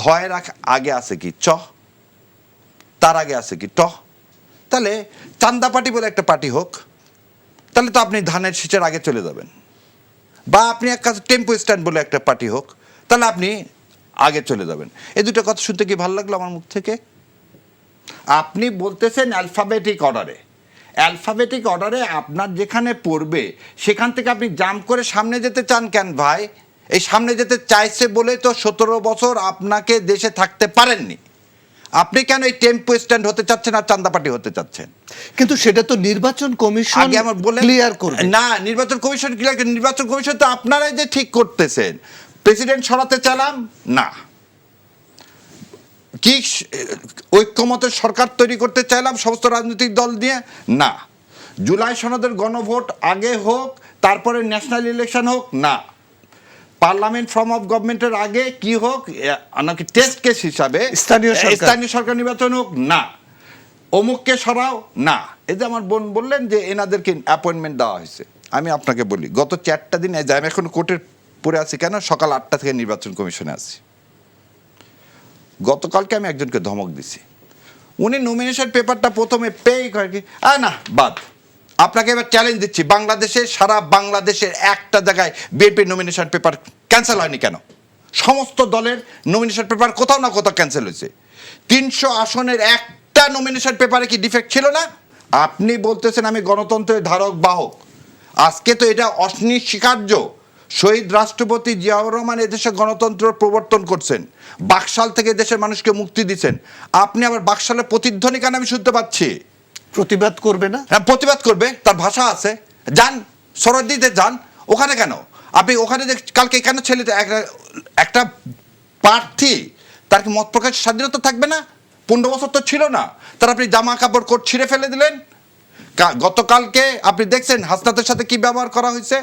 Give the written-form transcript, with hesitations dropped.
ভয়ের আগে আছে কি চ, তার আগে আছে কি ট। তাহলে চান্দা পার্টি বলে একটা পার্টি হোক, তাহলে তো আপনি ধানের শীষের আগে চলে যাবেন। বা আপনি এক কাছে টেম্পো স্ট্যান্ড বলে একটা পার্টি হোক, তাহলে আপনি আগে চলে যাবেন। এই দুটো কথা শুনতে কি ভালো লাগলো আমার মুখ থেকে? আপনি বলতেছেন অ্যালফাবেটিক অর্ডারে, অ্যালফাবেটিক অর্ডারে আপনার যেখানে পড়বে সেখান থেকে আপনি জাম্প করে সামনে যেতে চান কেন ভাই? এই সামনে যেতে চাইছে বলে তো 17 বছর আপনাকে দেশে থাকতে পারেননি। আপনি কেন এই টেম্পো স্ট্যান্ড হতে চাচ্ছেন আর চান্দাপাটি হতে চাচ্ছেন? কিন্তু সেটা তো নির্বাচন কমিশন আগে আমার বলে ক্লিয়ার করবে। না, নির্বাচন কমিশন ক্লিয়ার, নির্বাচন কমিশন তো আপনারাই যে ঠিক করতেছেন। প্রেসিডেন্ট সরাতে চালাম না, কি ঐক্যমতের সরকার তৈরি করতে চাইলাম সমস্ত রাজনৈতিক দল দিয়ে না, জুলাই সনদের গণভোট আগে হোক তারপরে ন্যাশনাল ইলেকশন হোক না, পার্লামেন্ট ফর্ম অফ গভর্নমেন্টের আগে কি হোক নাকি টেস্ট কেস হিসাবে স্থানীয় সরকার নির্বাচন হোক না, অমুককে সরাও না। এই যে আমার বোন বললেন যে এনাদেরকে অ্যাপয়েন্টমেন্ট দেওয়া হয়েছে, আমি আপনাকে বলি গত 4টা দিন আমি এখন কোর্টের পড়ে আছি কেন, সকাল 8টা থেকে নির্বাচন কমিশনে আছি। গতকালকে আমি একজনকে ধমক দিছি, উনি নমিনেশন পেপারটা প্রথমে পেয়ে কয় কি না বাদ। আপনাকে এবার চ্যালেঞ্জ দিচ্ছি, বাংলাদেশে সারা বাংলাদেশের একটা জায়গায় বিএনপি নমিনেশন পেপার ক্যান্সেল হয়নি কেন? সমস্ত দলের নমিনেশন পেপার কোথাও না কোথাও ক্যান্সেল হয়েছে। 300 আসনের একটা নমিনেশন পেপারে কি ডিফেক্ট ছিল না? আপনি বলতেছেন আমি গণতন্ত্রের ধারক বাহক, আজকে তো এটা অস্বীকার্য। শহীদ রাষ্ট্রপতি জিয়াউর রহমান এদেশে গণতন্ত্র প্রবর্তন করছেন, বাকশাল থেকে দেশের মানুষকে মুক্তি দিচ্ছেন। আপনি আবার বাকশালের প্রতিধ্বনি কেন আমি শুনতে পাচ্ছি? প্রতিবাদ করবে না? হ্যাঁ, প্রতিবাদ করবে, তার ভাষা আছে, যান সরদিতে যান। ওখানে কেন আপনি ওখানে যে কালকে কেন ছেলেটা একটা প্রার্থী, তার কি মত প্রকাশের স্বাধীনতা থাকবে না? 15 বছর তো ছিল না, তার আপনি জামা কাপড় কোট ছিঁড়ে ফেলে দিলেন। গতকালকে আপনি দেখছেন হাসনাতের সাথে কি ব্যবহার করা হয়েছে।